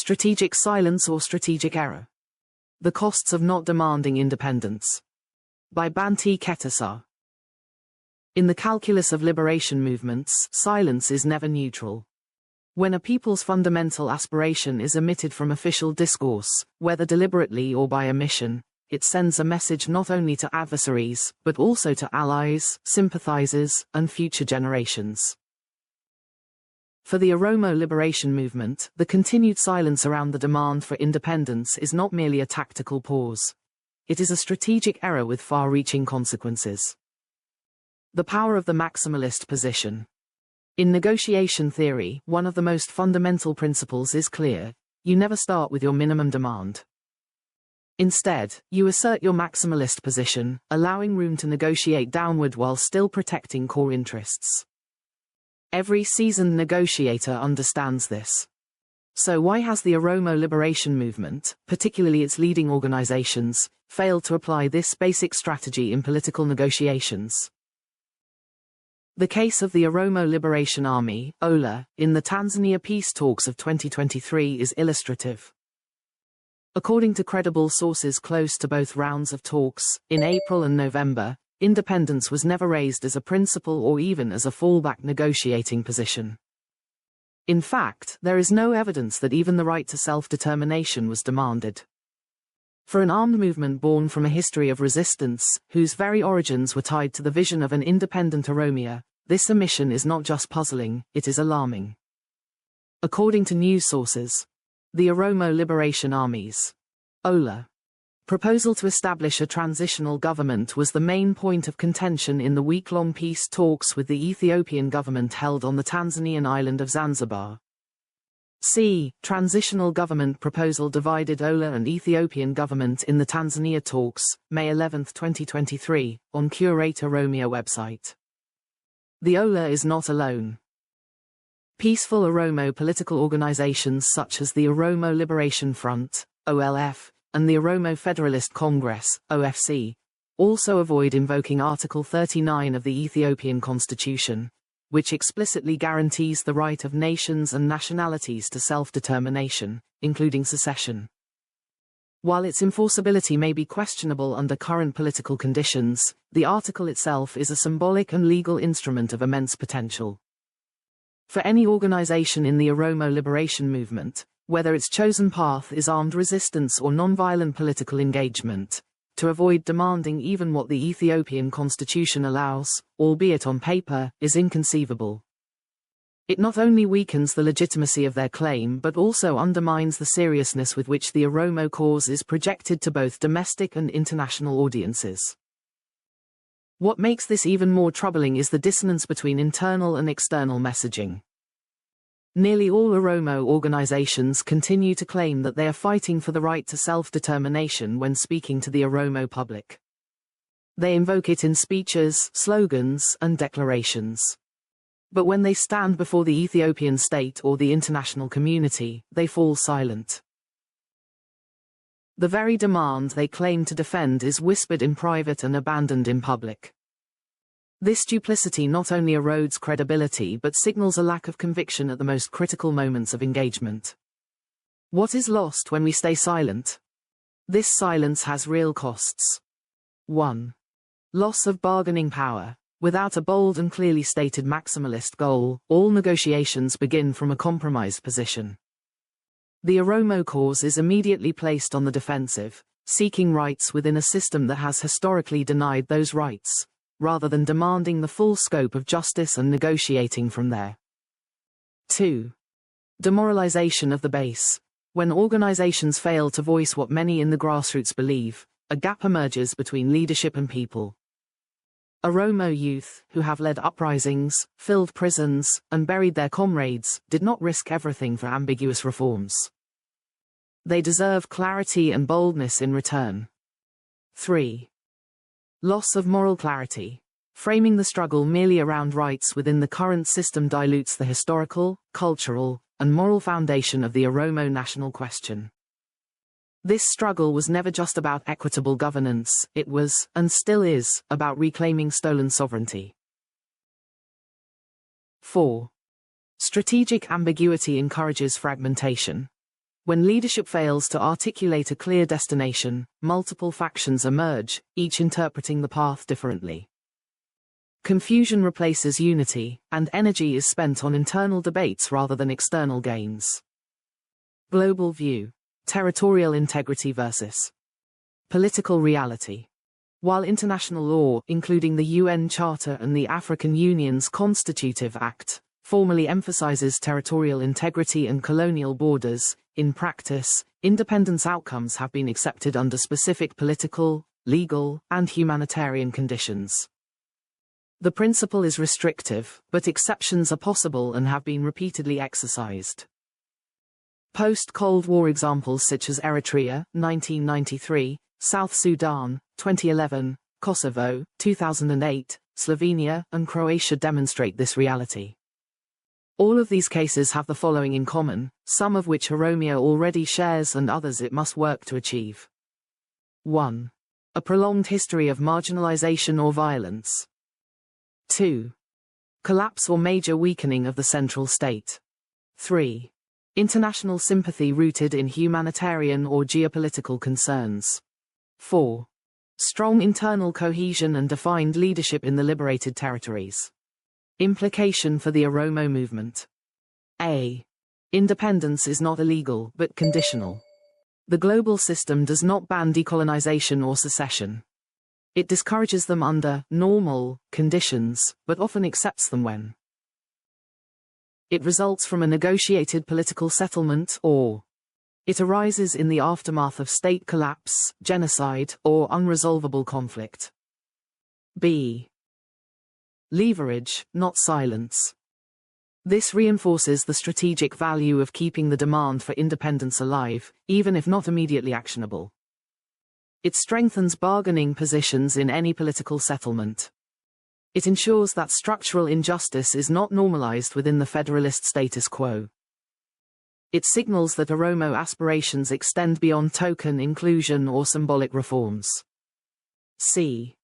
Strategic silence or strategic error. The costs of not demanding independence. By Banti Ketesar. In the calculus of liberation movements, silence is never neutral. When a people's fundamental aspiration is omitted from official discourse, whether deliberately or by omission, it sends a message not only to adversaries, but also to allies, sympathizers, and future generations. For the Oromo liberation movement, the continued silence around the demand for independence is not merely a tactical pause. It is a strategic error with far-reaching consequences. The power of the maximalist position. In negotiation theory, one of the most fundamental principles is clear: you never start with your minimum demand. Instead, you assert your maximalist position, allowing room to negotiate downward while still protecting core interests. Every seasoned negotiator understands this. So why has the Oromo liberation movement, particularly its leading organizations, failed to apply this basic strategy in political negotiations? The case of the Oromo Liberation Army, OLA, in the Tanzania peace talks of 2023 is illustrative. According to credible sources close to both rounds of talks, in April and November, independence was never raised as a principle or even as a fallback negotiating position. In fact, there is no evidence that even the right to self-determination was demanded. For an armed movement born from a history of resistance, whose very origins were tied to the vision of an independent Oromia, this omission is not just puzzling, it is alarming. According to news sources, the Oromo Liberation Army's OLA proposal to establish a transitional government was the main point of contention in the week-long peace talks with the Ethiopian government held on the Tanzanian island of Zanzibar. Transitional government proposal divided OLA and Ethiopian government in the Tanzania talks, May 11, 2023, on Curate Oromia website. The OLA is not alone. Peaceful Oromo political organizations such as the Oromo Liberation Front, OLF, and the Oromo Federalist Congress, OFC, also avoid invoking Article 39 of the Ethiopian Constitution, which explicitly guarantees the right of nations and nationalities to self-determination, including secession. While its enforceability may be questionable under current political conditions, the article itself is a symbolic and legal instrument of immense potential. For any organization in the Oromo liberation movement, whether its chosen path is armed resistance or nonviolent political engagement, to avoid demanding even what the Ethiopian constitution allows, albeit on paper, is inconceivable. It not only weakens the legitimacy of their claim but also undermines the seriousness with which the Oromo cause is projected to both domestic and international audiences. What makes this even more troubling is the dissonance between internal and external messaging. Nearly all Oromo organizations continue to claim that they are fighting for the right to self-determination when speaking to the Oromo public. They invoke it in speeches, slogans, and declarations. But when they stand before the Ethiopian state or the international community, they fall silent. The very demand they claim to defend is whispered in private and abandoned in public. This duplicity not only erodes credibility but signals a lack of conviction at the most critical moments of engagement. What is lost when we stay silent? This silence has real costs. 1. Loss of bargaining power. Without a bold and clearly stated maximalist goal, all negotiations begin from a compromised position. The Oromo cause is immediately placed on the defensive, seeking rights within a system that has historically denied those rights, rather than demanding the full scope of justice and negotiating from there. 2. Demoralization of the base. When organizations fail to voice what many in the grassroots believe, a gap emerges between leadership and people. Oromo youth, who have led uprisings, filled prisons, and buried their comrades, did not risk everything for ambiguous reforms. They deserve clarity and boldness in return. 3. Loss of moral clarity. Framing the struggle merely around rights within the current system dilutes the historical, cultural, and moral foundation of the Oromo national question. This struggle was never just about equitable governance, it was, and still is, about reclaiming stolen sovereignty. 4. Strategic ambiguity encourages fragmentation. When leadership fails to articulate a clear destination, multiple factions emerge, each interpreting the path differently. Confusion replaces unity, and energy is spent on internal debates rather than external gains. Global view. Territorial integrity versus political reality. While international law, including the UN Charter and the African Union's Constitutive Act, formally emphasizes territorial integrity and colonial borders, in practice, independence outcomes have been accepted under specific political, legal, and humanitarian conditions. The principle is restrictive, but exceptions are possible and have been repeatedly exercised. Post-Cold War examples such as Eritrea, 1993, South Sudan, 2011, Kosovo, 2008, Slovenia, and Croatia demonstrate this reality. All of these cases have the following in common, some of which Oromia already shares and others it must work to achieve. 1. A prolonged history of marginalization or violence. 2. Collapse or major weakening of the central state. 3. International sympathy rooted in humanitarian or geopolitical concerns. 4. Strong internal cohesion and defined leadership in the liberated territories. Implication for the Oromo movement. A. Independence is not illegal, but conditional. The global system does not ban decolonization or secession. It discourages them under normal conditions, but often accepts them when it results from a negotiated political settlement or it arises in the aftermath of state collapse, genocide, or unresolvable conflict. B. Leverage, not silence. This reinforces the strategic value of keeping the demand for independence alive, even if not immediately actionable. It strengthens bargaining positions in any political settlement. It ensures that structural injustice is not normalized within the federalist status quo. It signals that Oromo aspirations extend beyond token inclusion or symbolic reforms. C.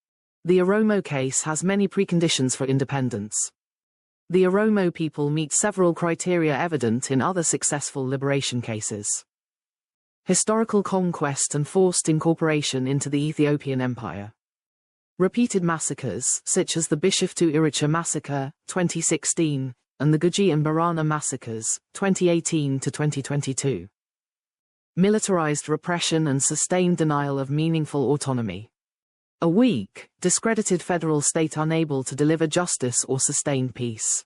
The Oromo case has many preconditions for independence. The Oromo people meet several criteria evident in other successful liberation cases. Historical conquest and forced incorporation into the Ethiopian Empire. Repeated massacres, such as the Bishoftu Iricha massacre, 2016, and the Guji and Barana massacres, 2018 to 2022. Militarized repression and sustained denial of meaningful autonomy. A weak, discredited federal state unable to deliver justice or sustain peace.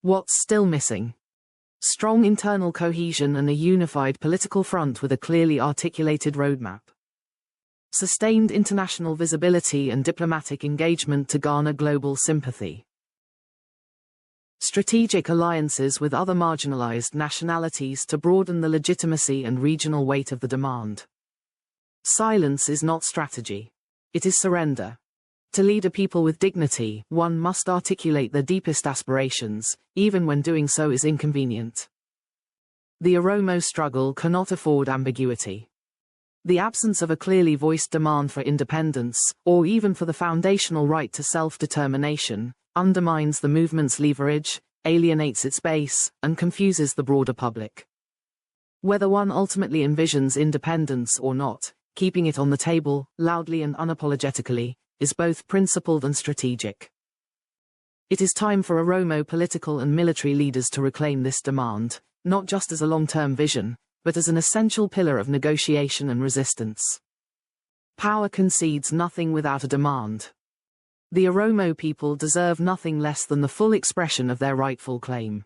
What's still missing? Strong internal cohesion and a unified political front with a clearly articulated roadmap. Sustained international visibility and diplomatic engagement to garner global sympathy. Strategic alliances with other marginalized nationalities to broaden the legitimacy and regional weight of the demand. Silence is not strategy. It is surrender. To lead a people with dignity, one must articulate their deepest aspirations, even when doing so is inconvenient. The Oromo struggle cannot afford ambiguity. The absence of a clearly voiced demand for independence, or even for the foundational right to self-determination, undermines the movement's leverage, alienates its base, and confuses the broader public. Whether one ultimately envisions independence or not, keeping it on the table, loudly and unapologetically, is both principled and strategic. It is time for Oromo political and military leaders to reclaim this demand, not just as a long-term vision, but as an essential pillar of negotiation and resistance. Power concedes nothing without a demand. The Oromo people deserve nothing less than the full expression of their rightful claim.